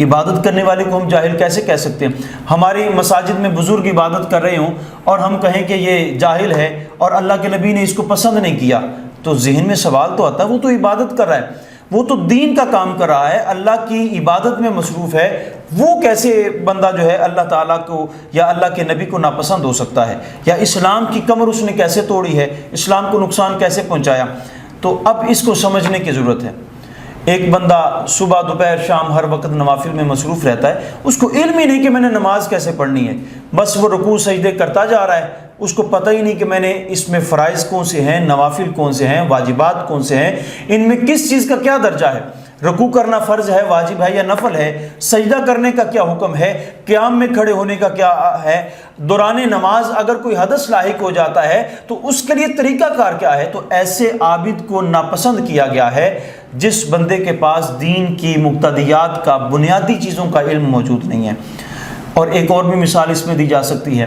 عبادت کرنے والے کو ہم جاہل کیسے کہہ سکتے ہیں؟ ہماری مساجد میں بزرگ عبادت کر رہے ہوں اور ہم کہیں کہ یہ جاہل ہے اور اللہ کے نبی نے اس کو پسند نہیں کیا، تو ذہن میں سوال تو آتا ہے، وہ تو عبادت کر رہا ہے، وہ تو دین کا کام کر رہا ہے، اللہ کی عبادت میں مصروف ہے، وہ کیسے بندہ جو ہے اللہ تعالیٰ کو یا اللہ کے نبی کو ناپسند ہو سکتا ہے؟ یا اسلام کی کمر اس نے کیسے توڑی ہے، اسلام کو نقصان کیسے پہنچایا؟ تو اب اس کو سمجھنے کی ضرورت ہے۔ ایک بندہ صبح دوپہر شام ہر وقت نوافل میں مصروف رہتا ہے، اس کو علم ہی نہیں کہ میں نے نماز کیسے پڑھنی ہے، بس وہ رکوع سجدے کرتا جا رہا ہے، اس کو پتہ ہی نہیں کہ میں نے اس میں فرائض کون سے ہیں، نوافل کون سے ہیں، واجبات کون سے ہیں، ان میں کس چیز کا کیا درجہ ہے، رکوع کرنا فرض ہے، واجب ہے یا نفل ہے، سجدہ کرنے کا کیا حکم ہے، قیام میں کھڑے ہونے کا کیا ہے، دوران نماز اگر کوئی حدث لاحق ہو جاتا ہے تو اس کے لیے طریقہ کار کیا ہے۔ تو ایسے عابد کو ناپسند کیا گیا ہے جس بندے کے پاس دین کی مقتضیات کا، بنیادی چیزوں کا علم موجود نہیں ہے۔ اور ایک اور بھی مثال اس میں دی جا سکتی ہے۔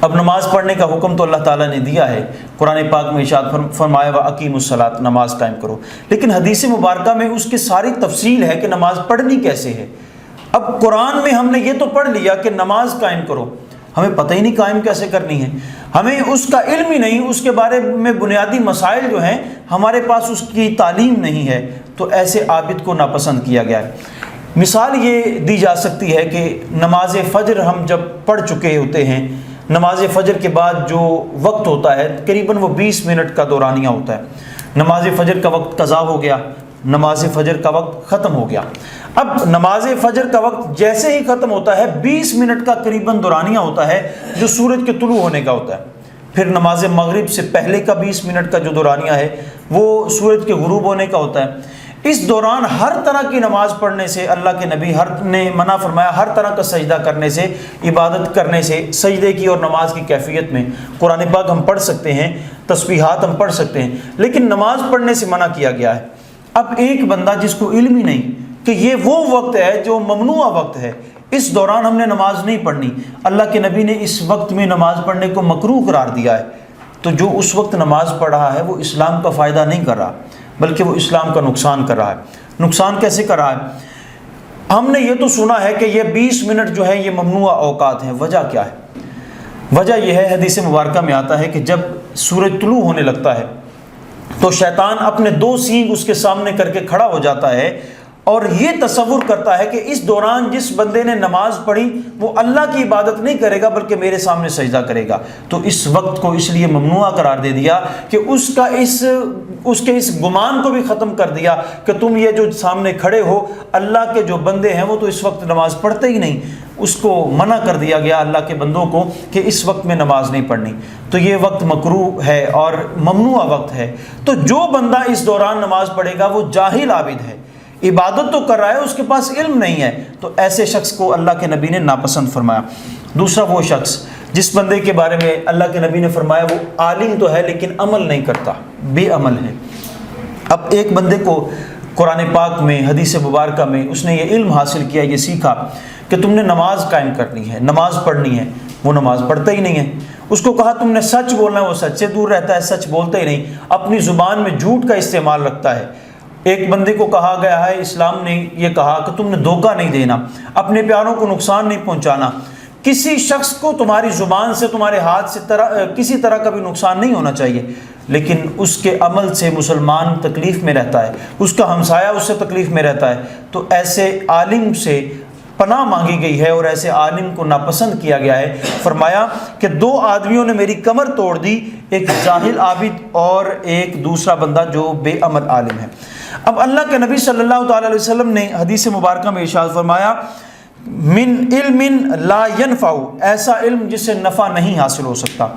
اب نماز پڑھنے کا حکم تو اللہ تعالیٰ نے دیا ہے، قرآن پاک میں ارشاد فرمایا وَأَقِیمُوا الصَّلَاةَ، نماز قائم کرو، لیکن حدیث مبارکہ میں اس کی ساری تفصیل ہے کہ نماز پڑھنی کیسے ہے۔ اب قرآن میں ہم نے یہ تو پڑھ لیا کہ نماز قائم کرو، ہمیں پتہ ہی نہیں قائم کیسے کرنی ہے، ہمیں اس کا علم ہی نہیں، اس کے بارے میں بنیادی مسائل جو ہیں ہمارے پاس اس کی تعلیم نہیں ہے، تو ایسے عابد کو ناپسند کیا گیا ہے۔ مثال یہ دی جا سکتی ہے کہ نماز فجر ہم جب پڑھ چکے ہوتے ہیں، نماز فجر کے بعد جو وقت ہوتا ہے قریباً وہ 20 منٹ کا دورانیہ ہوتا ہے، نماز فجر کا وقت قضا ہو گیا، نماز فجر کا وقت ختم ہو گیا۔ اب نماز فجر کا وقت جیسے ہی ختم ہوتا ہے 20 منٹ کا قریباً دورانیہ ہوتا ہے جو سورج کے طلوع ہونے کا ہوتا ہے، پھر نماز مغرب سے پہلے کا 20 منٹ کا جو دورانیہ ہے وہ سورج کے غروب ہونے کا ہوتا ہے۔ اس دوران ہر طرح کی نماز پڑھنے سے اللہ کے نبی نے منع فرمایا، ہر طرح کا سجدہ کرنے سے، عبادت کرنے سے، سجدے کی اور نماز کی کیفیت میں قرآن پاک ہم پڑھ سکتے ہیں، تسبیحات ہم پڑھ سکتے ہیں، لیکن نماز پڑھنے سے منع کیا گیا ہے۔ اب ایک بندہ جس کو علم ہی نہیں کہ یہ وہ وقت ہے جو ممنوع وقت ہے، اس دوران ہم نے نماز نہیں پڑھنی، اللہ کے نبی نے اس وقت میں نماز پڑھنے کو مکروہ قرار دیا ہے، تو جو اس وقت نماز پڑھ رہا ہے وہ اسلام کا فائدہ نہیں کر رہا بلکہ وہ اسلام کا نقصان کر رہا ہے۔ نقصان کیسے کر رہا ہے؟ ہم نے یہ تو سنا ہے کہ یہ 20 منٹ جو ہے یہ ممنوع اوقات ہیں، وجہ کیا ہے؟ وجہ یہ ہے، حدیث مبارکہ میں آتا ہے کہ جب سورج طلوع ہونے لگتا ہے تو شیطان اپنے 2 سینگ اس کے سامنے کر کے کھڑا ہو جاتا ہے اور یہ تصور کرتا ہے کہ اس دوران جس بندے نے نماز پڑھی وہ اللہ کی عبادت نہیں کرے گا بلکہ میرے سامنے سجدہ کرے گا، تو اس وقت کو اس لیے ممنوع قرار دے دیا کہ اس کے اس گمان کو بھی ختم کر دیا کہ تم یہ جو سامنے کھڑے ہو اللہ کے جو بندے ہیں وہ تو اس وقت نماز پڑھتے ہی نہیں، اس کو منع کر دیا گیا اللہ کے بندوں کو کہ اس وقت میں نماز نہیں پڑھنی، تو یہ وقت مکروہ ہے اور ممنوع وقت ہے۔ تو جو بندہ اس دوران نماز پڑھے گا وہ جاہل عابد ہے، عبادت تو کر رہا ہے، اس کے پاس علم نہیں ہے، تو ایسے شخص کو اللہ کے نبی نے ناپسند فرمایا۔ دوسرا وہ شخص جس بندے کے بارے میں اللہ کے نبی نے فرمایا وہ عالم تو ہے لیکن عمل نہیں کرتا، بے عمل ہے۔ اب ایک بندے کو قرآن پاک میں، حدیث مبارکہ میں اس نے یہ علم حاصل کیا، یہ سیکھا کہ تم نے نماز قائم کرنی ہے، نماز پڑھنی ہے، وہ نماز پڑھتا ہی نہیں ہے۔ اس کو کہا تم نے سچ بولنا ہے، وہ سچ سے دور رہتا ہے، سچ بولتا ہی نہیں، اپنی زبان میں جھوٹ کا استعمال رکھتا ہے۔ ایک بندے کو کہا گیا ہے، اسلام نے یہ کہا کہ تم نے دھوکہ نہیں دینا، اپنے پیاروں کو نقصان نہیں پہنچانا، کسی شخص کو تمہاری زبان سے، تمہارے ہاتھ سے کسی طرح کا بھی نقصان نہیں ہونا چاہیے، لیکن اس کے عمل سے مسلمان تکلیف میں رہتا ہے، اس کا ہمسایہ اس سے تکلیف میں رہتا ہے، تو ایسے عالم سے پناہ مانگی گئی ہے اور ایسے عالم کو ناپسند کیا گیا ہے۔ فرمایا کہ 2 آدمیوں نے میری کمر توڑ دی، ایک جاہل عابد اور ایک دوسرا بندہ جو بے عمل عالم ہے۔ اب اللہ کے نبی صلی اللہ تعالی علیہ وسلم نے حدیث مبارکہ میں ارشاد فرمایا من علم لا ينفع، ایسا علم جس سے نفع نہیں حاصل ہو سکتا۔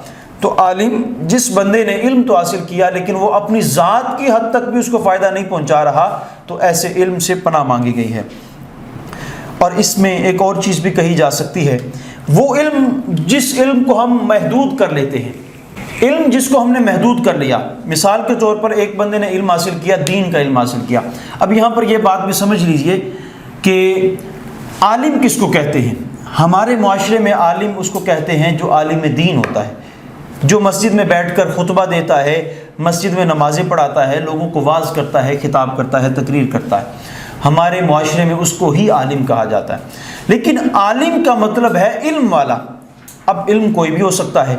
تو عالم جس بندے نے علم تو حاصل کیا لیکن وہ اپنی ذات کی حد تک بھی اس کو فائدہ نہیں پہنچا رہا، تو ایسے علم سے پناہ مانگی گئی ہے۔ اور اس میں ایک اور چیز بھی کہی جا سکتی ہے، وہ علم جس علم کو ہم محدود کر لیتے ہیں، علم جس کو ہم نے محدود کر لیا، مثال کے طور پر ایک بندے نے علم حاصل کیا، دین کا علم حاصل کیا۔ اب یہاں پر یہ بات بھی سمجھ لیجئے کہ عالم کس کو کہتے ہیں۔ ہمارے معاشرے میں عالم اس کو کہتے ہیں جو عالم دین ہوتا ہے، جو مسجد میں بیٹھ کر خطبہ دیتا ہے، مسجد میں نمازیں پڑھاتا ہے، لوگوں کو واعظ کرتا ہے، خطاب کرتا ہے، تقریر کرتا ہے۔ ہمارے معاشرے میں اس کو ہی عالم کہا جاتا ہے۔ لیکن عالم کا مطلب ہے علم والا۔ اب علم کوئی بھی ہو سکتا ہے،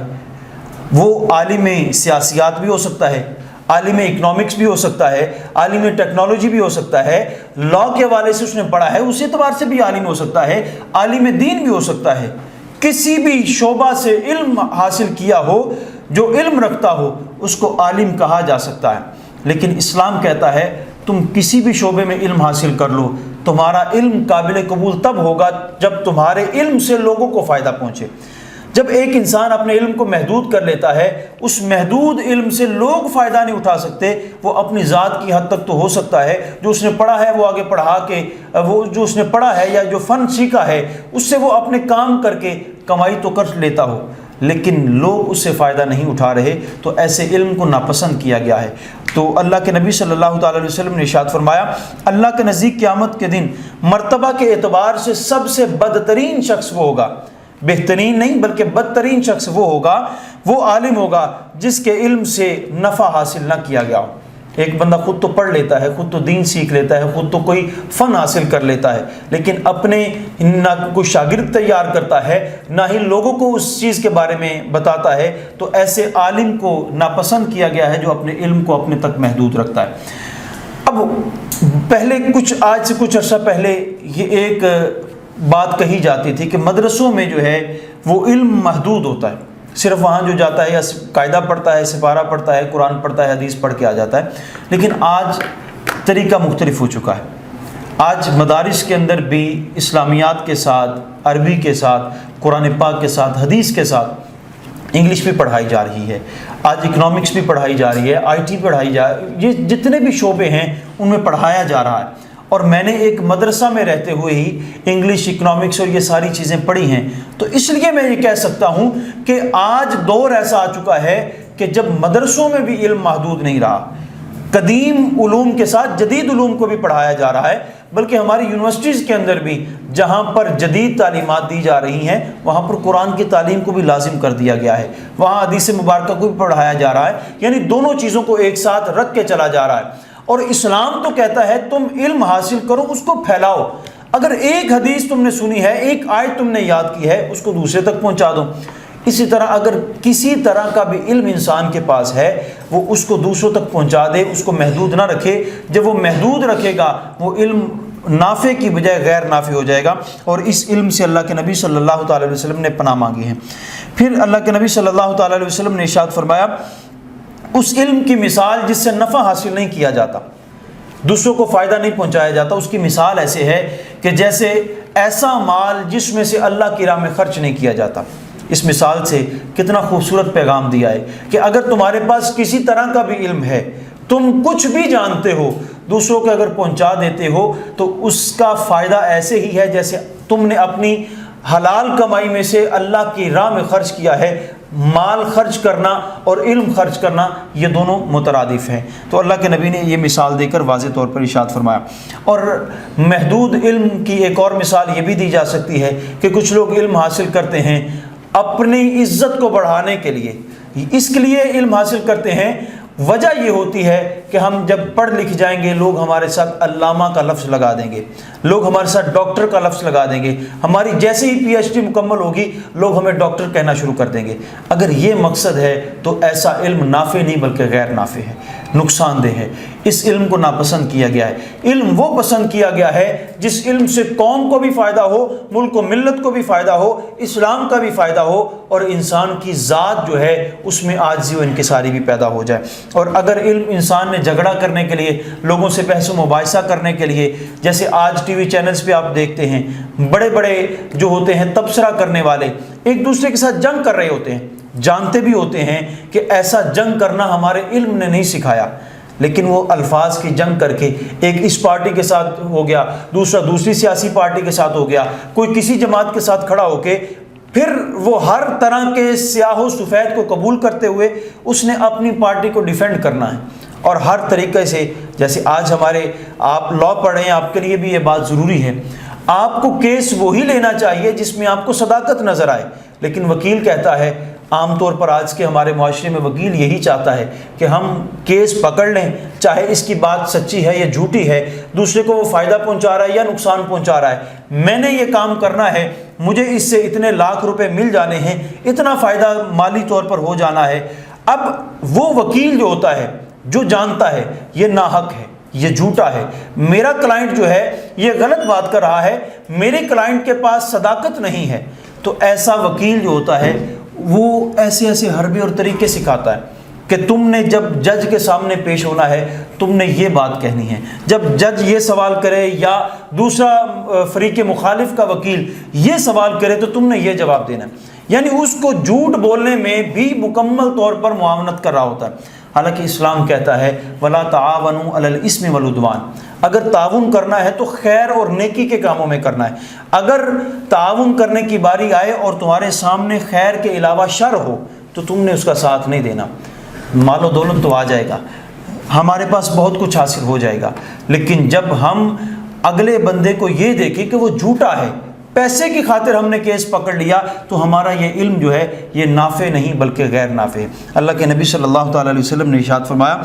وہ عالم سیاسیات بھی ہو سکتا ہے، عالم اکنامکس بھی ہو سکتا ہے، عالم ٹیکنالوجی بھی ہو سکتا ہے، لاء کے حوالے سے اس نے پڑھا ہے اس اعتبار سے بھی عالم ہو سکتا ہے، عالم دین بھی ہو سکتا ہے۔ کسی بھی شعبہ سے علم حاصل کیا ہو، جو علم رکھتا ہو، اس کو عالم کہا جا سکتا ہے۔ لیکن اسلام کہتا ہے تم کسی بھی شعبے میں علم حاصل کر لو، تمہارا علم قابل قبول تب ہوگا جب تمہارے علم سے لوگوں کو فائدہ پہنچے۔ جب ایک انسان اپنے علم کو محدود کر لیتا ہے، اس محدود علم سے لوگ فائدہ نہیں اٹھا سکتے، وہ اپنی ذات کی حد تک تو ہو سکتا ہے، جو اس نے پڑھا ہے وہ آگے پڑھا کے، وہ جو اس نے پڑھا ہے یا جو فن سیکھا ہے اس سے وہ اپنے کام کر کے کمائی تو کر لیتا ہو، لیکن لوگ اس سے فائدہ نہیں اٹھا رہے، تو ایسے علم کو ناپسند کیا گیا ہے۔ تو اللہ کے نبی صلی اللہ تعالی علیہ وسلم نے ارشاد فرمایا، اللہ کے نزدیک قیامت کے دن مرتبہ کے اعتبار سے سب سے بدترین شخص وہ ہوگا، بہترین نہیں بلکہ بدترین شخص وہ ہوگا، وہ عالم ہوگا جس کے علم سے نفع حاصل نہ کیا گیا ہو۔ ایک بندہ خود تو پڑھ لیتا ہے، خود تو دین سیکھ لیتا ہے، خود تو کوئی فن حاصل کر لیتا ہے، لیکن اپنے نہ کوئی شاگرد تیار کرتا ہے، نہ ہی لوگوں کو اس چیز کے بارے میں بتاتا ہے، تو ایسے عالم کو ناپسند کیا گیا ہے جو اپنے علم کو اپنے تک محدود رکھتا ہے۔ اب پہلے آج سے کچھ عرصہ پہلے یہ ایک بات کہی جاتی تھی کہ مدرسوں میں جو ہے وہ علم محدود ہوتا ہے، صرف وہاں جو جاتا ہے یا قاعدہ پڑھتا ہے، سپارہ پڑھتا ہے، قرآن پڑھتا ہے، حدیث پڑھ کے آ جاتا ہے۔ لیکن آج طریقہ مختلف ہو چکا ہے۔ آج مدارس کے اندر بھی اسلامیات کے ساتھ، عربی کے ساتھ، قرآن پاک کے ساتھ، حدیث کے ساتھ انگلش بھی پڑھائی جا رہی ہے، آج اکنامکس بھی پڑھائی جا رہی ہے، آئی ٹی پڑھائی جا رہی ہے، یہ جتنے بھی شعبے ہیں ان میں پڑھایا جا رہا ہے۔ اور میں نے ایک مدرسہ میں رہتے ہوئے ہی انگلش، اکنامکس اور یہ ساری چیزیں پڑھی ہیں، تو اس لیے میں یہ کہہ سکتا ہوں کہ آج دور ایسا آ چکا ہے کہ جب مدرسوں میں بھی علم محدود نہیں رہا، قدیم علوم کے ساتھ جدید علوم کو بھی پڑھایا جا رہا ہے، بلکہ ہماری یونیورسٹیز کے اندر بھی جہاں پر جدید تعلیمات دی جا رہی ہیں وہاں پر قرآن کی تعلیم کو بھی لازم کر دیا گیا ہے، وہاں حدیث مبارکہ کو بھی پڑھایا جا رہا ہے، یعنی دونوں چیزوں کو ایک ساتھ رکھ کے چلا جا رہا ہے۔ اور اسلام تو کہتا ہے تم علم حاصل کرو، اس کو پھیلاؤ۔ اگر ایک حدیث تم نے سنی ہے، ایک آیت تم نے یاد کی ہے، اس کو دوسرے تک پہنچا دو۔ اسی طرح اگر کسی طرح کا بھی علم انسان کے پاس ہے وہ اس کو دوسروں تک پہنچا دے، اس کو محدود نہ رکھے۔ جب وہ محدود رکھے گا وہ علم نافع کی بجائے غیر نافع ہو جائے گا، اور اس علم سے اللہ کے نبی صلی اللہ تعالی علیہ وسلم نے پناہ مانگی ہے۔ پھر اللہ کے نبی صلی اللہ تعالی علیہ وسلم نے ارشاد فرمایا، اس علم کی مثال جس سے نفع حاصل نہیں کیا جاتا، دوسروں کو فائدہ نہیں پہنچایا جاتا، اس کی مثال ایسے ہے کہ جیسے ایسا مال جس میں سے اللہ کی راہ میں خرچ نہیں کیا جاتا۔ اس مثال سے کتنا خوبصورت پیغام دیا ہے کہ اگر تمہارے پاس کسی طرح کا بھی علم ہے، تم کچھ بھی جانتے ہو، دوسروں کو اگر پہنچا دیتے ہو تو اس کا فائدہ ایسے ہی ہے جیسے تم نے اپنی حلال کمائی میں سے اللہ کی راہ میں خرچ کیا ہے۔ مال خرچ کرنا اور علم خرچ کرنا یہ دونوں مترادف ہیں۔ تو اللہ کے نبی نے یہ مثال دے کر واضح طور پر ارشاد فرمایا۔ اور محدود علم کی ایک اور مثال یہ بھی دی جا سکتی ہے کہ کچھ لوگ علم حاصل کرتے ہیں اپنی عزت کو بڑھانے کے لیے، اس کے لیے علم حاصل کرتے ہیں۔ وجہ یہ ہوتی ہے کہ ہم جب پڑھ لکھ جائیں گے لوگ ہمارے ساتھ علامہ کا لفظ لگا دیں گے، لوگ ہمارے ساتھ ڈاکٹر کا لفظ لگا دیں گے، ہماری جیسے ہی پی ایچ ڈی مکمل ہوگی لوگ ہمیں ڈاکٹر کہنا شروع کر دیں گے۔ اگر یہ مقصد ہے تو ایسا علم نافع نہیں بلکہ غیر نافع ہے، نقصان دہ ہے۔ اس علم کو ناپسند کیا گیا ہے۔ علم وہ پسند کیا گیا ہے جس علم سے قوم کو بھی فائدہ ہو، ملک و ملت کو بھی فائدہ ہو، اسلام کا بھی فائدہ ہو، اور انسان کی ذات جو ہے اس میں عاجزی و انکساری بھی پیدا ہو جائے۔ اور اگر علم انسان نے جھگڑا کرنے کے لیے، لوگوں سے بحث و مباحثہ کرنے کے لیے، جیسے آج ٹی وی چینلز پہ آپ دیکھتے ہیں بڑے بڑے جو ہوتے ہیں تبصرہ کرنے والے ایک دوسرے کے ساتھ جنگ کر رہے ہوتے ہیں، جانتے بھی ہوتے ہیں کہ ایسا جنگ کرنا ہمارے علم نے نہیں سکھایا، لیکن وہ الفاظ کی جنگ کر کے ایک اس پارٹی کے ساتھ ہو گیا، دوسرا دوسری سیاسی پارٹی کے ساتھ ہو گیا، کوئی کسی جماعت کے ساتھ کھڑا ہو کے پھر وہ ہر طرح کے سیاہ و سفید کو قبول کرتے ہوئے اس نے اپنی پارٹی کو ڈیفینڈ کرنا ہے۔ اور ہر طریقے سے، جیسے آج آپ لاء پڑھ رہے ہیں، آپ کے لیے بھی یہ بات ضروری ہے، آپ کو کیس وہی لینا چاہیے جس میں آپ کو صداقت نظر آئے، لیکن وکیل کہتا ہے عام طور پر آج کے ہمارے معاشرے میں وکیل یہی چاہتا ہے کہ ہم کیس پکڑ لیں، چاہے اس کی بات سچی ہے یا جھوٹی ہے، دوسرے کو وہ فائدہ پہنچا رہا ہے یا نقصان پہنچا رہا ہے، میں نے یہ کام کرنا ہے، مجھے اس سے اتنے لاکھ روپے مل جانے ہیں، اتنا فائدہ مالی طور پر ہو جانا ہے۔ اب وہ وکیل جو ہوتا ہے جو جانتا ہے یہ ناحق ہے، یہ جھوٹا ہے، میرا کلائنٹ جو ہے یہ غلط بات کر رہا ہے، میرے کلائنٹ کے پاس صداقت نہیں ہے، تو ایسا وکیل جو ہوتا ہے وہ ایسے ایسے حربے اور طریقے سکھاتا ہے کہ تم نے جب جج کے سامنے پیش ہونا ہے تم نے یہ بات کہنی ہے، جب جج یہ سوال کرے یا دوسرا فریق مخالف کا وکیل یہ سوال کرے تو تم نے یہ جواب دینا ہے، یعنی اس کو جھوٹ بولنے میں بھی مکمل طور پر معاونت کر رہا ہوتا ہے۔ حالانکہ اسلام کہتا ہے وَلَا تَعَاوَنُوا عَلَى الْإِثْمِ وَالْعُدْوَانِ، اگر تعاون کرنا ہے تو خیر اور نیکی کے کاموں میں کرنا ہے، اگر تعاون کرنے کی باری آئے اور تمہارے سامنے خیر کے علاوہ شر ہو تو تم نے اس کا ساتھ نہیں دینا۔ مال و دولت تو آ جائے گا، ہمارے پاس بہت کچھ حاصل ہو جائے گا، لیکن جب ہم اگلے بندے کو یہ دیکھیں کہ وہ جھوٹا ہے، پیسے کی خاطر ہم نے کیس پکڑ لیا، تو ہمارا یہ علم جو ہے یہ نافع نہیں بلکہ غیر نافع ہے۔ اللہ کے نبی صلی اللہ تعالیٰ علیہ وسلم نے ارشاد فرمایا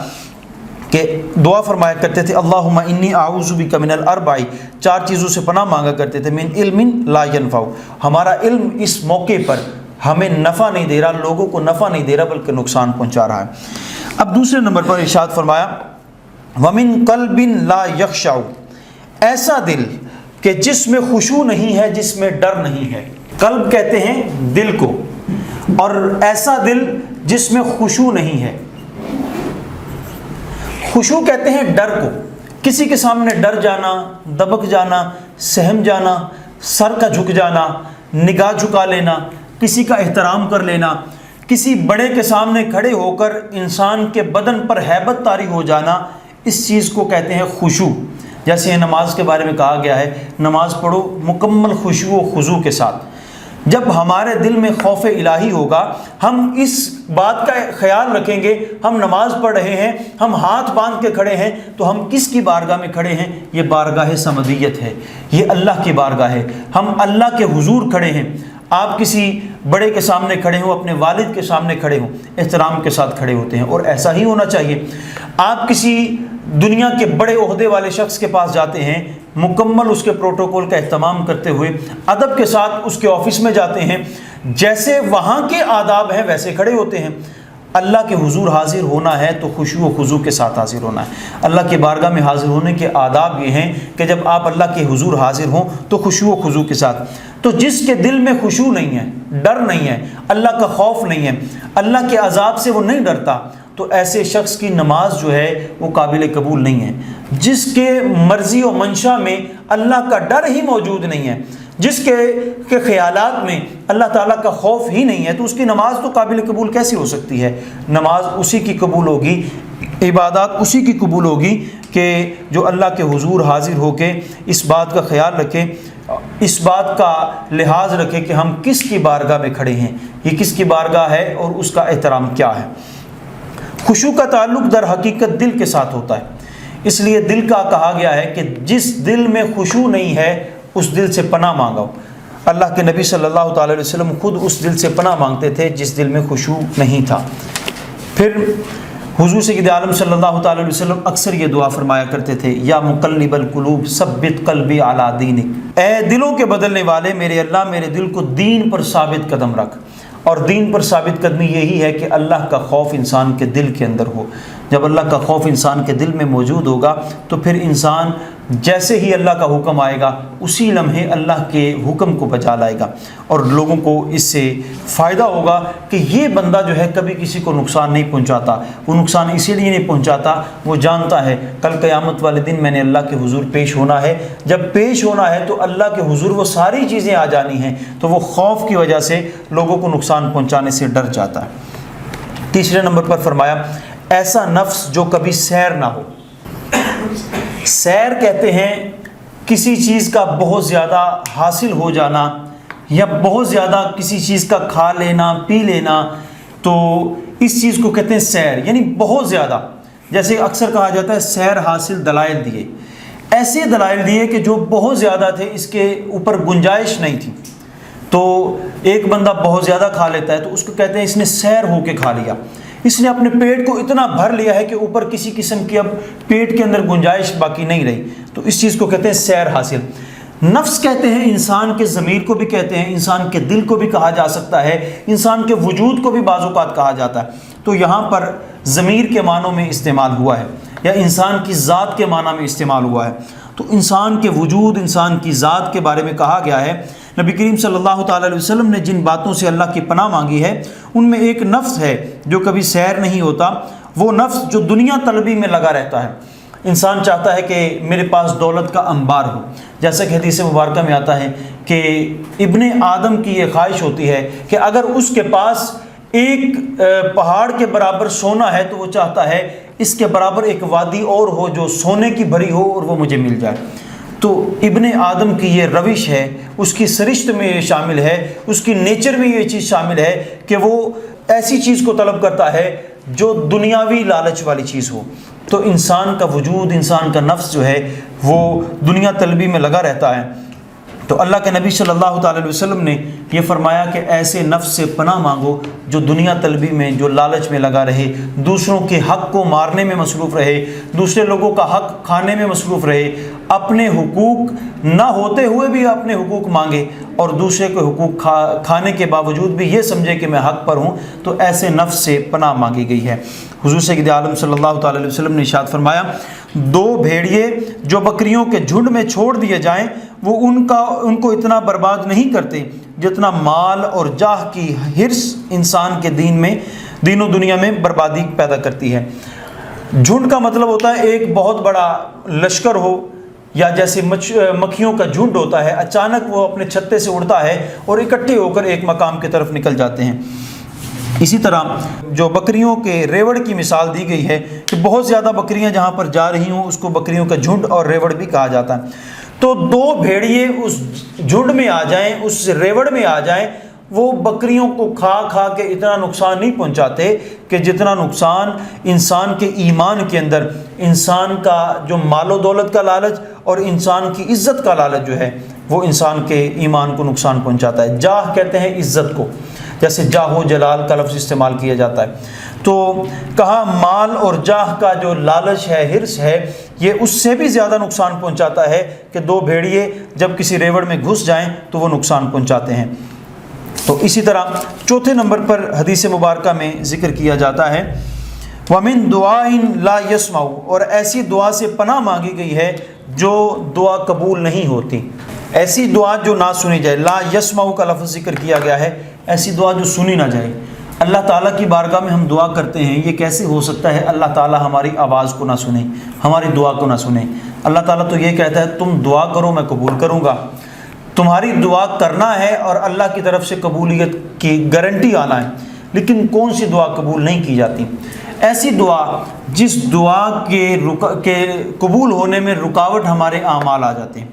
کہ دعا فرمایا کرتے تھے اللہم انی اعوذ بک من الاربع، 4 چیزوں سے پناہ مانگا کرتے تھے، من علم لا ینفع، ہمارا علم اس موقع پر ہمیں نفع نہیں دے رہا، لوگوں کو نفع نہیں دے رہا بلکہ نقصان پہنچا رہا ہے۔ اب دوسرے نمبر پر ارشاد فرمایا ومن قلب لا یخشع، ایسا دل کہ جس میں خشوع نہیں ہے، جس میں ڈر نہیں ہے، قلب کہتے ہیں دل کو، اور ایسا دل جس میں خشوع نہیں ہے، خشوع کہتے ہیں ڈر کو، کسی کے سامنے ڈر جانا، دبک جانا، سہم جانا، سر کا جھک جانا، نگاہ جھکا لینا، کسی کا احترام کر لینا، کسی بڑے کے سامنے کھڑے ہو کر انسان کے بدن پر ہیبت طاری ہو جانا، اس چیز کو کہتے ہیں خشوع۔ جیسے نماز کے بارے میں کہا گیا ہے نماز پڑھو مکمل خشوع و خضوع کے ساتھ۔ جب ہمارے دل میں خوف الہی ہوگا، ہم اس بات کا خیال رکھیں گے ہم نماز پڑھ رہے ہیں، ہم ہاتھ باندھ کے کھڑے ہیں تو ہم کس کی بارگاہ میں کھڑے ہیں؟ یہ بارگاہ صمدیت ہے، یہ اللہ کی بارگاہ ہے، ہم اللہ کے حضور کھڑے ہیں۔ آپ کسی بڑے کے سامنے کھڑے ہوں، اپنے والد کے سامنے کھڑے ہوں، احترام کے ساتھ کھڑے ہوتے ہیں، اور ایسا ہی ہونا چاہیے۔ آپ کسی دنیا کے بڑے عہدے والے شخص کے پاس جاتے ہیں، مکمل اس کے پروٹوکول کا اہتمام کرتے ہوئے ادب کے ساتھ اس کے آفس میں جاتے ہیں، جیسے وہاں کے آداب ہیں ویسے کھڑے ہوتے ہیں۔ اللہ کے حضور حاضر ہونا ہے تو خشوع و خضوع کے ساتھ حاضر ہونا ہے۔ اللہ کی بارگاہ میں حاضر ہونے کے آداب یہ ہیں کہ جب آپ اللہ کے حضور حاضر ہوں تو خشوع و خضوع کے ساتھ۔ تو جس کے دل میں خشوع نہیں ہے، ڈر نہیں ہے، اللہ کا خوف نہیں ہے، اللہ کے عذاب سے وہ نہیں ڈرتا، تو ایسے شخص کی نماز جو ہے وہ قابل قبول نہیں ہے۔ جس کے مرضی و منشا میں اللہ کا ڈر ہی موجود نہیں ہے، جس کے خیالات میں اللہ تعالیٰ کا خوف ہی نہیں ہے، تو اس کی نماز تو قابل قبول کیسی ہو سکتی ہے؟ نماز اسی کی قبول ہوگی، عبادات اسی کی قبول ہوگی کہ جو اللہ کے حضور حاضر ہو کے اس بات کا خیال رکھے، اس بات کا لحاظ رکھے کہ ہم کس کی بارگاہ میں کھڑے ہیں، یہ کس کی بارگاہ ہے اور اس کا احترام کیا ہے۔ خشوع کا تعلق در حقیقت دل کے ساتھ ہوتا ہے، اس لیے دل کا کہا گیا ہے کہ جس دل میں خشوع نہیں ہے اس دل سے پناہ مانگو۔ اللہ کے نبی صلی اللہ تعالی علیہ وسلم خود اس دل سے پناہ مانگتے تھے جس دل میں خشوع نہیں تھا۔ پھر حضور سید عالم صلی اللہ تعالی علیہ وسلم اکثر یہ دعا فرمایا کرتے تھے یا مقلب القلوب ثبت قلبی علی دینک، اے دلوں کے بدلنے والے میرے اللہ میرے دل کو دین پر ثابت قدم رکھ۔ اور دین پر ثابت قدمی یہی ہے کہ اللہ کا خوف انسان کے دل کے اندر ہو۔ جب اللہ کا خوف انسان کے دل میں موجود ہوگا تو پھر انسان جیسے ہی اللہ کا حکم آئے گا اسی لمحے اللہ کے حکم کو بجا لائے گا، اور لوگوں کو اس سے فائدہ ہوگا کہ یہ بندہ جو ہے کبھی کسی کو نقصان نہیں پہنچاتا۔ وہ نقصان اسی لیے نہیں پہنچاتا، وہ جانتا ہے کل قیامت والے دن میں نے اللہ کے حضور پیش ہونا ہے، جب پیش ہونا ہے تو اللہ کے حضور وہ ساری چیزیں آ جانی ہیں، تو وہ خوف کی وجہ سے لوگوں کو نقصان پہنچانے سے ڈر جاتا ہے۔ تیسرے نمبر پر فرمایا ایسا نفس جو کبھی سیر نہ ہو۔ سیر کہتے ہیں کسی چیز کا بہت زیادہ حاصل ہو جانا یا بہت زیادہ کسی چیز کا کھا لینا پی لینا، تو اس چیز کو کہتے ہیں سیر، یعنی بہت زیادہ۔ جیسے اکثر کہا جاتا ہے سیر حاصل دلائل دیے، ایسے دلائل دیے کہ جو بہت زیادہ تھے، اس کے اوپر گنجائش نہیں تھی۔ تو ایک بندہ بہت زیادہ کھا لیتا ہے تو اس کو کہتے ہیں اس نے سیر ہو کے کھا لیا، اس نے اپنے پیٹ کو اتنا بھر لیا ہے کہ اوپر کسی قسم کی اب پیٹ کے اندر گنجائش باقی نہیں رہی، تو اس چیز کو کہتے ہیں سیر حاصل۔ نفس کہتے ہیں انسان کے ضمیر کو بھی کہتے ہیں، انسان کے دل کو بھی کہا جا سکتا ہے، انسان کے وجود کو بھی بعض اوقات کہا جاتا ہے۔ تو یہاں پر ضمیر کے معنوں میں استعمال ہوا ہے یا انسان کی ذات کے معنی میں استعمال ہوا ہے۔ تو انسان کے وجود، انسان کی ذات کے بارے میں کہا گیا ہے۔ نبی کریم صلی اللہ تعالیٰ علیہ وسلم نے جن باتوں سے اللہ کی پناہ مانگی ہے ان میں ایک نفس ہے جو کبھی سیر نہیں ہوتا، وہ نفس جو دنیا طلبی میں لگا رہتا ہے۔ انسان چاہتا ہے کہ میرے پاس دولت کا انبار ہو، جیسا کہ حدیث مبارکہ میں آتا ہے کہ ابن آدم کی یہ خواہش ہوتی ہے کہ اگر اس کے پاس ایک پہاڑ کے برابر سونا ہے تو وہ چاہتا ہے اس کے برابر ایک وادی اور ہو جو سونے کی بھری ہو اور وہ مجھے مل جائے۔ تو ابن آدم کی یہ روش ہے، اس کی سرشت میں یہ شامل ہے، اس کی نیچر میں یہ چیز شامل ہے کہ وہ ایسی چیز کو طلب کرتا ہے جو دنیاوی لالچ والی چیز ہو۔ تو انسان کا وجود، انسان کا نفس جو ہے وہ دنیا طلبی میں لگا رہتا ہے۔ تو اللہ کے نبی صلی اللہ تعالیٰ علیہ وسلم نے یہ فرمایا کہ ایسے نفس سے پناہ مانگو جو دنیا طلبی میں، جو لالچ میں لگا رہے، دوسروں کے حق کو مارنے میں مصروف رہے، دوسرے لوگوں کا حق کھانے میں مصروف رہے، اپنے حقوق نہ ہوتے ہوئے بھی اپنے حقوق مانگے اور دوسرے کے حقوق کھانے کے باوجود بھی یہ سمجھے کہ میں حق پر ہوں۔ تو ایسے نفس سے پناہ مانگی گئی ہے۔ حضور سید عالم صلی اللہ تعالیٰ علیہ وسلم نے ارشاد فرمایا، دو بھیڑیے جو بکریوں کے جھنڈ میں چھوڑ دیے جائیں وہ ان کو اتنا برباد نہیں کرتے جتنا مال اور جاہ کی ہرس انسان کے دین و دنیا میں بربادی پیدا کرتی ہے۔ جھنڈ کا مطلب ہوتا ہے ایک بہت بڑا لشکر ہو، یا جیسے مکھیوں کا جھنڈ ہوتا ہے، اچانک وہ اپنے چھتے سے اڑتا ہے اور اکٹھے ہو کر ایک مقام کی طرف نکل جاتے ہیں۔ اسی طرح جو بکریوں کے ریوڑ کی مثال دی گئی ہے کہ بہت زیادہ بکریاں جہاں پر جا رہی ہوں اس کو بکریوں کا جھنڈ اور ریوڑ بھی کہا جاتا ہے۔ تو دو بھیڑیے اس جھنڈ میں آ جائیں، اس ریوڑ میں آ جائیں، وہ بکریوں کو کھا کے اتنا نقصان نہیں پہنچاتے کہ جتنا نقصان انسان کے ایمان کے اندر، انسان کا جو مال و دولت کا لالچ اور انسان کی عزت کا لالچ جو ہے وہ انسان کے ایمان کو نقصان پہنچاتا ہے۔ جاہ کہتے ہیں عزت کو، جیسے جاہ و جلال کا لفظ استعمال کیا جاتا ہے۔ تو کہا مال اور جاہ کا جو لالچ ہے، ہرس ہے، یہ اس سے بھی زیادہ نقصان پہنچاتا ہے کہ دو بھیڑیے جب کسی ریوڑ میں گھس جائیں تو وہ نقصان پہنچاتے ہیں۔ تو اسی طرح چوتھے نمبر پر حدیث مبارکہ میں ذکر کیا جاتا ہے وَمِن دُعَاءٍ لَا يَسْمَعُ، اور ایسی دعا سے پناہ مانگی گئی ہے جو دعا قبول نہیں ہوتی، ایسی دعا جو نہ سنی جائے۔ لا یسمعُ کا لفظ ذکر کیا گیا ہے، ایسی دعا جو سنی نہ جائے۔ اللہ تعالیٰ کی بارگاہ میں ہم دعا کرتے ہیں، یہ کیسے ہو سکتا ہے اللہ تعالیٰ ہماری آواز کو نہ سنے، ہماری دعا کو نہ سنے؟ اللہ تعالیٰ تو یہ کہتا ہے تم دعا کرو میں قبول کروں گا۔ تمہاری دعا کرنا ہے اور اللہ کی طرف سے قبولیت کی گارنٹی آنا ہے، لیکن کون سی دعا قبول نہیں کی جاتی؟ ایسی دعا جس دعا کے قبول ہونے میں رکاوٹ ہمارے اعمال آ جاتے ہیں۔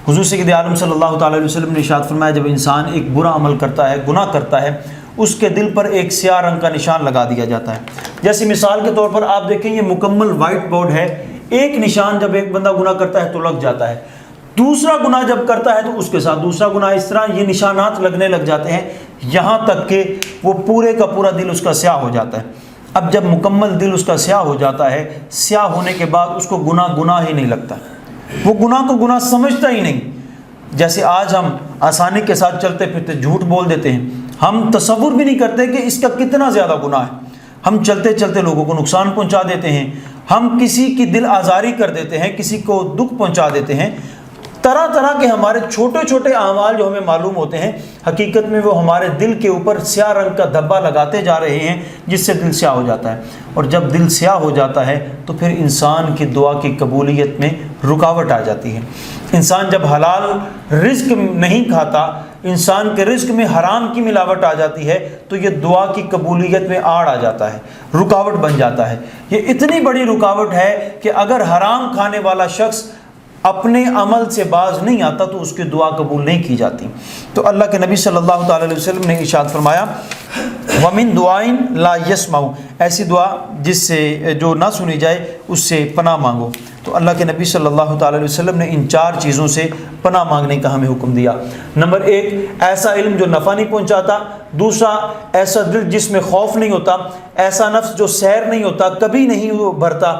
حضور سید عالم صلی اللہ تعالیٰ علیہ وسلم نے ارشاد فرمایا جب انسان ایک برا عمل کرتا ہے، گناہ کرتا ہے، اس کے دل پر ایک سیاہ رنگ کا نشان لگا دیا جاتا ہے۔ جیسے مثال کے طور پر آپ دیکھیں یہ مکمل وائٹ بورڈ ہے، ایک نشان جب ایک بندہ گناہ کرتا ہے تو لگ جاتا ہے، دوسرا گناہ جب کرتا ہے تو اس کے ساتھ دوسرا گناہ، اس طرح یہ نشانات لگنے لگ جاتے ہیں یہاں تک کہ وہ پورے کا پورا دل اس کا سیاہ ہو جاتا ہے۔ اب جب مکمل دل اس کا سیاہ ہو جاتا ہے، سیاہ ہونے کے بعد اس کو گناہ ہی نہیں لگتا، وہ گناہ کو گناہ سمجھتا ہی نہیں۔ جیسے آج ہم آسانی کے ساتھ چلتے پھرتے جھوٹ بول دیتے ہیں، ہم تصور بھی نہیں کرتے کہ اس کا کتنا زیادہ گناہ ہے۔ ہم چلتے چلتے لوگوں کو نقصان پہنچا دیتے ہیں، ہم کسی کی دل آزاری کر دیتے ہیں، کسی کو دکھ پہنچا دیتے ہیں۔ طرح طرح کے ہمارے چھوٹے چھوٹے اعمال جو ہمیں معلوم ہوتے ہیں، حقیقت میں وہ ہمارے دل کے اوپر سیاہ رنگ کا دھبا لگاتے جا رہے ہیں جس سے دل سیاہ ہو جاتا ہے۔ اور جب دل سیاہ ہو جاتا ہے تو پھر انسان کی دعا کی قبولیت میں رکاوٹ آ جاتی ہے۔ انسان جب حلال رزق نہیں کھاتا، انسان کے رزق میں حرام کی ملاوٹ آ جاتی ہے تو یہ دعا کی قبولیت میں آڑ آ جاتا ہے، رکاوٹ بن جاتا ہے۔ یہ اتنی بڑی رکاوٹ ہے کہ اگر حرام کھانے والا شخص اپنے عمل سے باز نہیں آتا تو اس کی دعا قبول نہیں کی جاتی۔ تو اللہ کے نبی صلی اللہ تعالیٰ علیہ وسلم نے ارشاد فرمایا وَمِن دُعَاءٍ لَا يَسْمَعُ، ایسی دعا جس سے جو نہ سنی جائے اس سے پناہ مانگو۔ تو اللہ کے نبی صلی اللہ تعالی علیہ وسلم نے ان 4 چیزوں سے پناہ مانگنے کا ہمیں حکم دیا۔ نمبر 1، ایسا علم جو نفع نہیں پہنچاتا۔ دوسرا، ایسا دل جس میں خوف نہیں ہوتا، ایسا نفس جو سیر نہیں ہوتا، کبھی نہیں وہ بھرتا،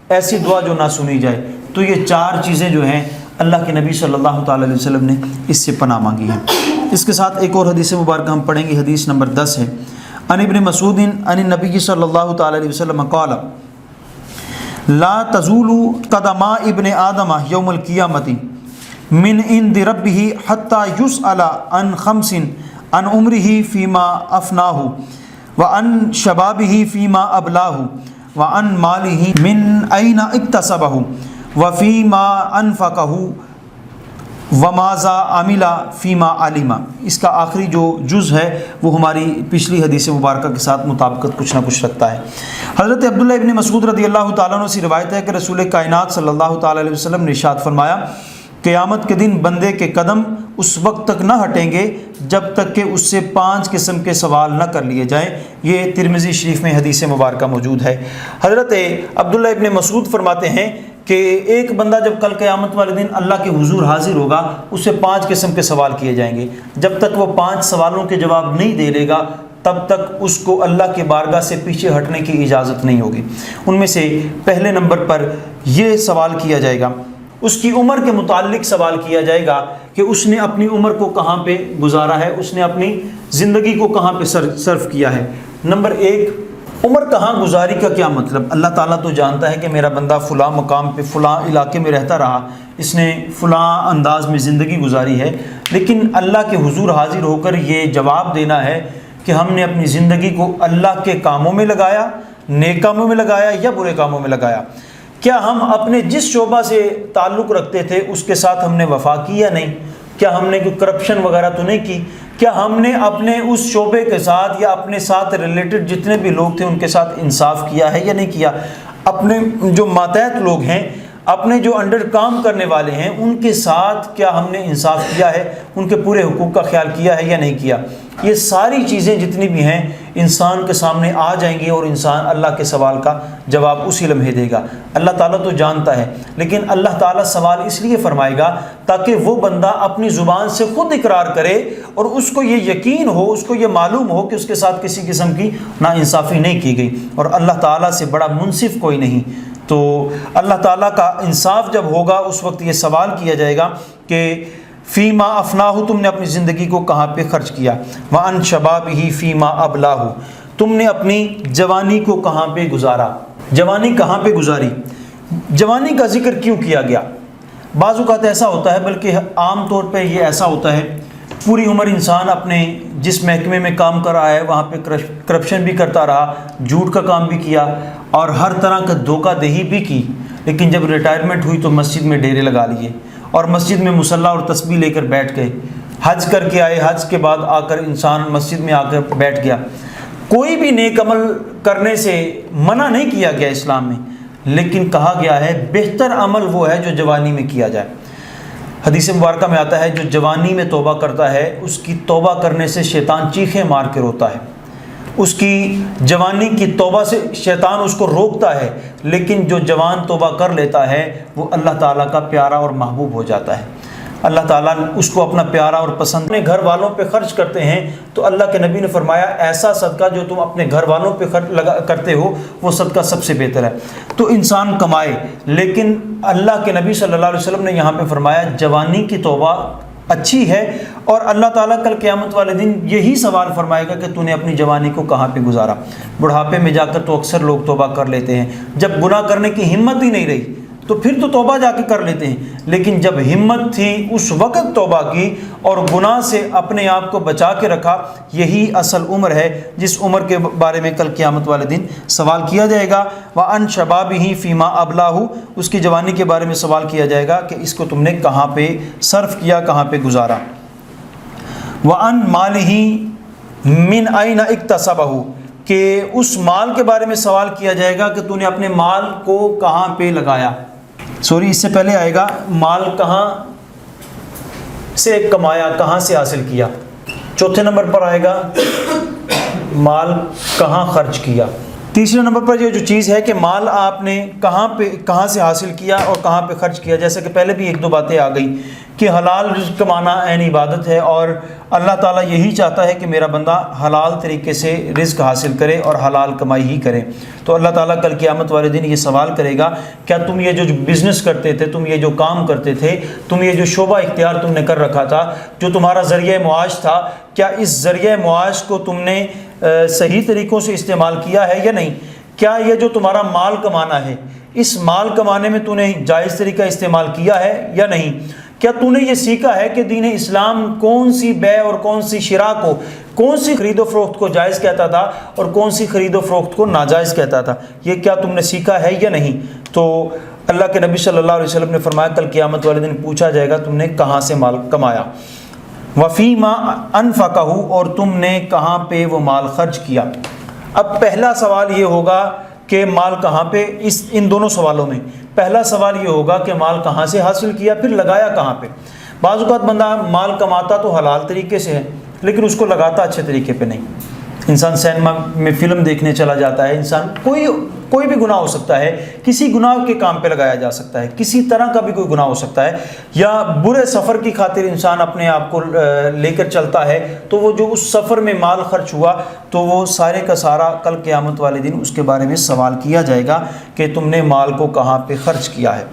ایسی دعا جو نہ سنی جائے۔ تو یہ 4 چیزیں جو ہیں اللہ کے نبی صلی اللہ تعالی علیہ وسلم نے اس سے پناہ مانگی ہیں۔ اس کے ساتھ ایک اور حدیث مبارکہ ہم پڑھیں گے، حدیث نمبر 10 ہے۔ عن ابن مسعود عن النبی صلی اللہ تعالی علیہ وسلم قال لا تزول قدم ابن آدم یوم القیامت من عند ربه حتى يسأل عن 5 عن عمره فيما افناه وعن شبابه فيما ابلاه وعن ماله من اين اكتسبه وفيما انفقه وماذا عمل فيما علم۔ اس کا آخری جو جز ہے وہ ہماری پچھلی حدیث مبارکہ کے ساتھ مطابقت کچھ نہ کچھ رکھتا ہے۔ حضرت عبداللہ ابن مسعود رضی اللہ تعالیٰ عنہ سے روایت ہے کہ رسول کائنات صلی اللہ تعالیٰ علیہ وسلم نے ارشاد فرمایا، قیامت کے دن بندے کے قدم اس وقت تک نہ ہٹیں گے جب تک کہ اس سے 5 قسم کے سوال نہ کر لیے جائیں۔ یہ ترمذی شریف میں حدیث مبارکہ موجود ہے۔ حضرت عبداللہ ابن مسعود فرماتے ہیں کہ ایک بندہ جب کل قیامت والے دن اللہ کے حضور حاضر ہوگا، اس سے 5 قسم کے سوال کیے جائیں گے۔ جب تک وہ 5 سوالوں کے جواب نہیں دے لے گا تب تک اس کو اللہ کے بارگاہ سے پیچھے ہٹنے کی اجازت نہیں ہوگی۔ ان میں سے پہلے نمبر پر یہ سوال کیا جائے گا، اس کی عمر کے متعلق سوال کیا جائے گا کہ اس نے اپنی عمر کو کہاں پہ گزارا ہے، اس نے اپنی زندگی کو کہاں پہ صرف کیا ہے۔ نمبر 1، عمر کہاں گزاری کا کیا مطلب؟ اللہ تعالیٰ تو جانتا ہے کہ میرا بندہ فلاں مقام پہ فلاں علاقے میں رہتا رہا، اس نے فلاں انداز میں زندگی گزاری ہے، لیکن اللہ کے حضور حاضر ہو کر یہ جواب دینا ہے کہ ہم نے اپنی زندگی کو اللہ کے کاموں میں لگایا، نیک کاموں میں لگایا یا برے کاموں میں لگایا؟ کیا ہم اپنے جس شعبہ سے تعلق رکھتے تھے اس کے ساتھ ہم نے وفا کی یا نہیں؟ کیا ہم نے کوئی کرپشن وغیرہ تو نہیں کی؟ کیا ہم نے اپنے اس شعبے کے ساتھ یا اپنے ساتھ ریلیٹڈ جتنے بھی لوگ تھے ان کے ساتھ انصاف کیا ہے یا نہیں کیا؟ اپنے جو ماتحت لوگ ہیں، اپنے جو انڈر کام کرنے والے ہیں، ان کے ساتھ کیا ہم نے انصاف کیا ہے، ان کے پورے حقوق کا خیال کیا ہے یا نہیں کیا؟ یہ ساری چیزیں جتنی بھی ہیں انسان کے سامنے آ جائیں گی اور انسان اللہ کے سوال کا جواب اسی لمحے دے گا۔ اللہ تعالیٰ تو جانتا ہے، لیکن اللہ تعالیٰ سوال اس لیے فرمائے گا تاکہ وہ بندہ اپنی زبان سے خود اقرار کرے اور اس کو یہ یقین ہو، اس کو یہ معلوم ہو کہ اس کے ساتھ کسی قسم کی ناانصافی نہیں کی گئی، اور اللہ تعالیٰ سے بڑا منصف کوئی نہیں۔ تو اللہ تعالیٰ کا انصاف جب ہوگا اس وقت یہ سوال کیا جائے گا کہ فیما افناہ، تم نے اپنی زندگی کو کہاں پہ خرچ کیا، وَأَن شَبَابِهِ فیما ابلاہ، تم نے اپنی جوانی کو کہاں پہ گزارا۔ جوانی کہاں پہ گزاری؟ جوانی کا ذکر کیوں کیا گیا؟ بعض اوقات ایسا ہوتا ہے، بلکہ عام طور پہ یہ ایسا ہوتا ہے، پوری عمر انسان اپنے جس محکمے میں کام کر رہا ہے وہاں پہ کرپشن بھی کرتا رہا، جھوٹ کا کام بھی کیا اور ہر طرح کا دھوکہ دہی بھی کی، لیکن جب ریٹائرمنٹ ہوئی تو مسجد میں ڈیرے لگا لیے اور مسجد میں مصلی اور تسبیح لے کر بیٹھ گئے۔ حج کر کے آئے، حج کے بعد آ کر انسان مسجد میں آ کر بیٹھ گیا۔ کوئی بھی نیک عمل کرنے سے منع نہیں کیا گیا اسلام میں، لیکن کہا گیا ہے بہتر عمل وہ ہے جو جوانی میں کیا جائے۔ حدیث مبارکہ میں آتا ہے جو جوانی میں توبہ کرتا ہے اس کی توبہ کرنے سے شیطان چیخیں مار کے روتا ہے، اس کی جوانی کی توبہ سے شیطان اس کو روکتا ہے، لیکن جو جوان توبہ کر لیتا ہے وہ اللہ تعالیٰ کا پیارا اور محبوب ہو جاتا ہے۔ اللہ تعالیٰ اس کو اپنا پیارا اور پسند اپنے گھر والوں پہ خرچ کرتے ہیں، تو اللہ کے نبی نے فرمایا ایسا صدقہ جو تم اپنے گھر والوں پہ کرتے ہو وہ صدقہ سب سے بہتر ہے۔ تو انسان کمائے، لیکن اللہ کے نبی صلی اللہ علیہ وسلم نے یہاں پہ فرمایا جوانی کی توبہ اچھی ہے، اور اللہ تعالیٰ کل قیامت والے دن یہی سوال فرمائے گا کہ تو نے اپنی جوانی کو کہاں پہ گزارا۔ بڑھاپے میں جا کر تو اکثر لوگ توبہ کر لیتے ہیں، جب گناہ کرنے کی ہمت ہی نہیں رہی تو پھر تو توبہ جا کے کر لیتے ہیں، لیکن جب ہمت تھی اس وقت توبہ کی اور گناہ سے اپنے آپ کو بچا کے رکھا، یہی اصل عمر ہے جس عمر کے بارے میں کل قیامت والے دن سوال کیا جائے گا۔ وَأَن شَبَابِهِ فِيمَا أَبْلَاهُ، اس کی جوانی کے بارے میں سوال کیا جائے گا کہ اس کو تم نے کہاں پہ صرف کیا، کہاں پہ گزارا۔ وَأَن مَالِهِ مِنْ أَيْنَ اكْتَسَبَهُ، کہ اس مال کے بارے میں سوال کیا جائے گا کہ تو نے اپنے مال کو کہاں پہ لگایا۔ اس سے پہلے آئے گا مال کہاں سے کمایا، کہاں سے حاصل کیا۔ چوتھے نمبر پر آئے گا مال کہاں خرچ کیا۔ تیسرے نمبر پر یہ جو چیز ہے کہ مال آپ نے کہاں سے حاصل کیا اور کہاں پہ خرچ کیا. جیسے کہ پہلے بھی ایک دو باتیں آ گئی کہ حلال رزق کمانا عین عبادت ہے، اور اللہ تعالیٰ یہی چاہتا ہے کہ میرا بندہ حلال طریقے سے رزق حاصل کرے اور حلال کمائی ہی کرے. تو اللہ تعالیٰ کل قیامت والے دن یہ سوال کرے گا، کیا تم یہ جو بزنس کرتے تھے، تم یہ جو کام کرتے تھے، تم یہ جو شعبہ اختیار تم نے کر رکھا تھا، جو تمہارا ذریعہ معاش تھا، کیا اس ذریعہ معاش کو تم نے صحیح طریقوں سے استعمال کیا ہے یا نہیں؟ کیا یہ جو تمہارا مال کمانا ہے، اس مال کمانے میں تو نے جائز طریقہ استعمال کیا ہے یا نہیں؟ کیا تو نے یہ سیکھا ہے کہ دین اسلام کون سی بے اور کون سی شراء کو، کون سی خرید و فروخت کو جائز کہتا تھا اور کون سی خرید و فروخت کو ناجائز کہتا تھا؟ یہ کیا تم نے سیکھا ہے یا نہیں؟ تو اللہ کے نبی صلی اللہ علیہ وسلم نے فرمایا کل قیامت والے دن پوچھا جائے گا تم نے کہاں سے مال کمایا. وفیما انفقہ، اور تم نے کہاں پہ وہ مال خرچ کیا. اب پہلا سوال یہ ہوگا کہ مال کہاں پہ، ان دونوں سوالوں میں پہلا سوال یہ ہوگا کہ مال کہاں سے حاصل کیا، پھر لگایا کہاں پہ. بعض اوقات بندہ مال کماتا تو حلال طریقے سے ہے لیکن اس کو لگاتا اچھے طریقے پہ نہیں. انسان سینما میں فلم دیکھنے چلا جاتا ہے، انسان کوئی بھی گناہ ہو سکتا ہے، کسی گناہ کے کام پہ لگایا جا سکتا ہے، کسی طرح کا بھی کوئی گناہ ہو سکتا ہے، یا برے سفر کی خاطر انسان اپنے آپ کو لے کر چلتا ہے تو وہ جو اس سفر میں مال خرچ ہوا تو وہ سارے کا سارا کل قیامت والے دن اس کے بارے میں سوال کیا جائے گا کہ تم نے مال کو کہاں پہ خرچ کیا ہے.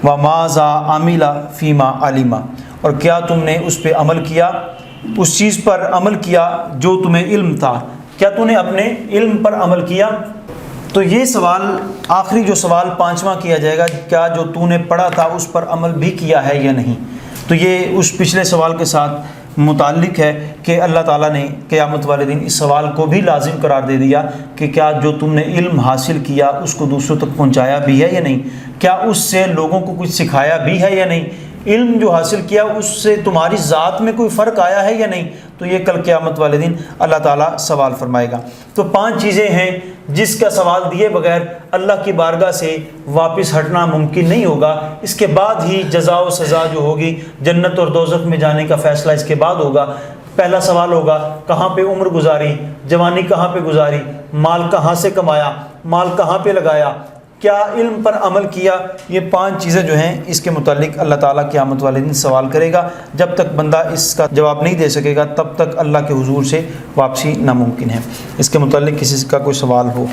وَمَاذَا عَمِلَ فِيمَا عَلِمَ، اور کیا تم نے اس پہ عمل کیا، اس چیز پر عمل کیا جو تمہیں علم تھا، کیا تم نے اپنے علم پر عمل کیا؟ تو یہ سوال آخری جو سوال پانچواں کیا جائے گا، کیا جو تو نے پڑھا تھا اس پر عمل بھی کیا ہے یا نہیں. تو یہ اس پچھلے سوال کے ساتھ متعلق ہے کہ اللہ تعالیٰ نے قیامت والے دن اس سوال کو بھی لازم قرار دے دیا کہ کیا جو تم نے علم حاصل کیا اس کو دوسروں تک پہنچایا بھی ہے یا نہیں، کیا اس سے لوگوں کو کچھ سکھایا بھی ہے یا نہیں، علم جو حاصل کیا اس سے تمہاری ذات میں کوئی فرق آیا ہے یا نہیں. تو یہ کل قیامت والے دن اللہ تعالیٰ سوال فرمائے گا. تو 5 چیزیں ہیں جس کا سوال دیے بغیر اللہ کی بارگاہ سے واپس ہٹنا ممکن نہیں ہوگا. اس کے بعد ہی جزا و سزا جو ہوگی، جنت اور دوزخ میں جانے کا فیصلہ اس کے بعد ہوگا. پہلا سوال ہوگا کہاں پہ عمر گزاری، جوانی کہاں پہ گزاری، مال کہاں سے کمایا، مال کہاں پہ لگایا، کیا علم پر عمل کیا. یہ 5 چیزیں جو ہیں اس کے متعلق اللہ تعالیٰ قیامت والے دن سوال کرے گا. جب تک بندہ اس کا جواب نہیں دے سکے گا تب تک اللہ کے حضور سے واپسی ناممکن ہے. اس کے متعلق کسی کا کوئی سوال ہو؟